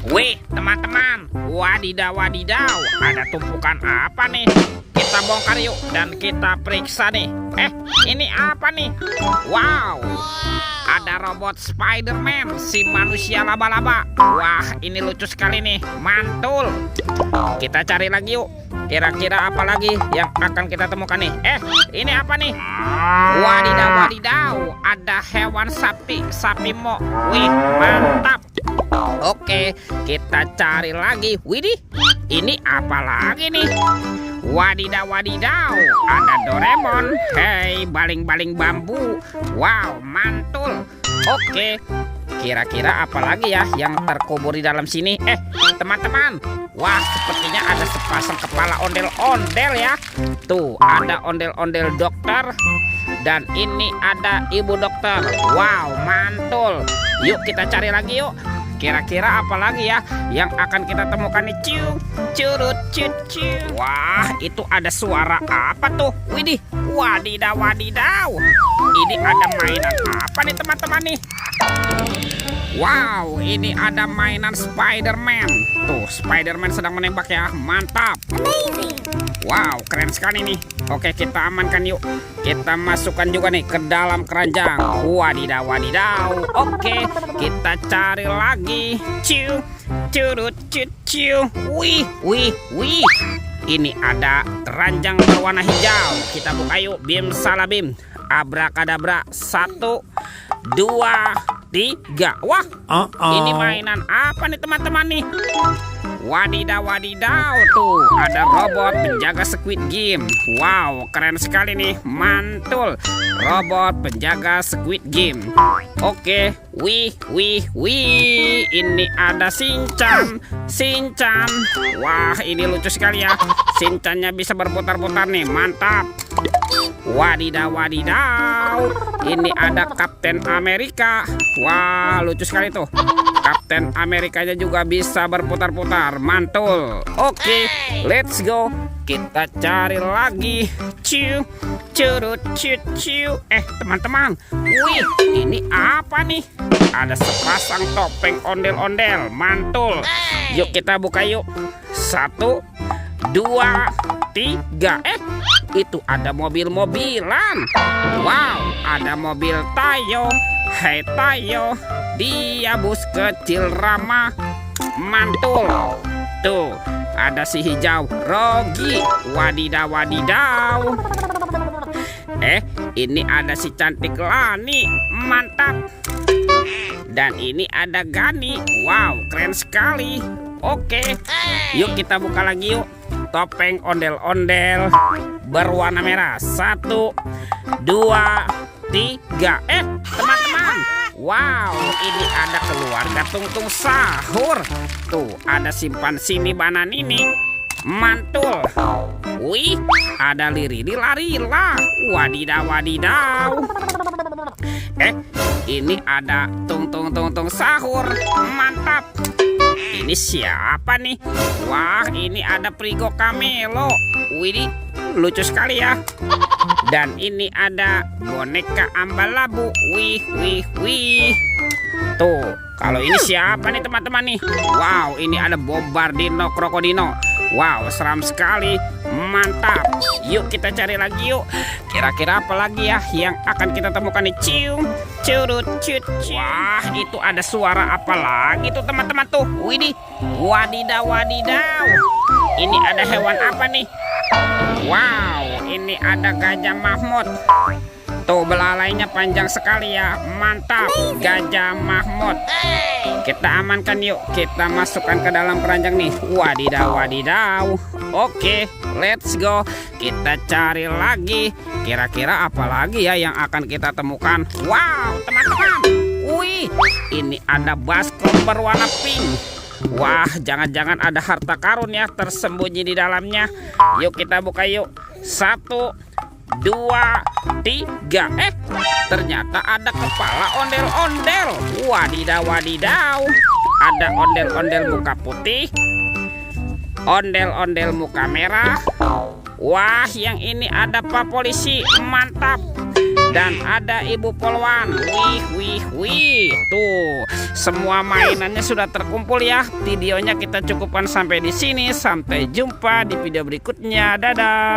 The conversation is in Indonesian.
Wih, teman-teman, wadidaw, wadidaw, ada tumpukan apa nih? Kita bongkar yuk dan kita periksa nih. Ini apa nih? Wow, ada robot Spider-Man, si manusia laba-laba. Wah, ini lucu sekali nih, mantul. Kita cari lagi yuk. Kira-kira apa lagi yang akan kita temukan nih? Ini apa nih? Wadidaw, wadidaw, ada hewan sapi mo. Wih, mantap. Oke, kita cari lagi. Widih, ini apa lagi nih? Wadidaw, wadidaw, ada Doraemon. Hei, baling-baling bambu. Wow, mantul. Oke, kira-kira apa lagi ya yang terkubur di dalam sini? Teman-teman, wah, sepertinya ada sepasang kepala ondel-ondel ya. Tuh, ada ondel-ondel dokter. Dan ini ada ibu dokter. Wow, mantul. Yuk kita cari lagi yuk. Kira-kira apa lagi ya yang akan kita temukan nih? Curut, cucu. Wah, itu ada suara apa tuh? Widih, wadidaw, wadidaw. Ini ada mainan apa nih teman-teman nih? Wow, ini ada mainan Spider-Man. Tuh, Spider-Man sedang menembak ya. Mantap. Wow, keren sekali nih. Oke, kita amankan yuk. Kita masukkan juga nih ke dalam keranjang. Wadidaw, wadidaw. Oke, kita cari lagi. Curut, cucu. Wih, wih, wih. Ini ada keranjang berwarna hijau. Kita buka yuk. Bim salabim. Abrakadabra. 1, 2, 3. Wah, ini mainan apa nih teman-teman nih? Wadidaw, wadidaw, tuh ada robot penjaga Squid Game. Wow, keren sekali nih, mantul. Robot penjaga Squid Game. Oke, wih, wih, wih. Ini ada Shinchan. Wah, ini lucu sekali ya. Shinchannya bisa berputar-putar nih, mantap. Wadidaw, wadidaw. Ini ada Kapten Amerika. Wah, lucu sekali tuh. Kapten Amerikanya juga bisa berputar-putar. Mantul. Oke, let's go. Kita cari lagi. Curut, cucu. Teman-teman. Wih, ini apa nih? Ada sepasang topeng ondel-ondel. Mantul. Yuk kita buka yuk. 1, 2, 3. Itu ada mobil-mobilan. Wow, ada mobil Tayo. Hai Tayo, dia bus kecil ramah. Mantul. Tuh, ada si hijau Rogi. Wadidaw, wadidaw. Ini ada si cantik Lani. Mantap. Dan ini ada Gani. Wow, keren sekali. Oke, yuk kita buka lagi yuk. Topeng ondel-ondel berwarna merah. 1, 2, 3. Teman-teman, wow, ini ada keluarga Tungtung Sahur. Tuh, ada simpan sini banan ini. Mantul. Wih, ada Lirili Larila. Wadidaw, wadidaw. Ini ada Tung Sahur. Mantap. Ini siapa nih? Wah, ini ada Prigo Camelo. Widih, lucu sekali ya. Dan ini ada boneka Ambalabu. Wih, wih, wih. Tuh, kalau ini siapa nih teman-teman nih? Wow, ini ada Bombardino Krokodino. Wow, seram sekali. Mantap. Yuk kita cari lagi yuk. Kira-kira apa lagi ya yang akan kita temukan nih? Curut, cucu. Wah, itu ada suara apa lagi tuh teman-teman tuh? Widih, wadidaw, wadidaw. Ini ada hewan apa nih? Wow, ini ada Gajah Mahmud. Tuh, belalainya panjang sekali ya. Mantap, Gajah Mahmud. Kita amankan yuk. Kita masukkan ke dalam keranjang nih. Wadidaw, wadidaw. Oke, let's go. Kita cari lagi. Kira-kira apa lagi ya yang akan kita temukan? Wow, teman-teman. Wih, ini ada baskom berwarna pink. Wah, jangan-jangan ada harta karun ya tersembunyi di dalamnya. Yuk kita buka yuk. 1, 2, 3. Ternyata ada kepala ondel-ondel. Wadidaw, wadidaw. Ada ondel-ondel muka putih, ondel-ondel muka merah. Wah, yang ini ada Pak Polisi. Mantap. Dan ada Ibu Polwan. Wih, wih, wih. Tuh, semua mainannya sudah terkumpul ya. Videonya kita cukupkan sampai di sini. Sampai jumpa di video berikutnya. Dadah.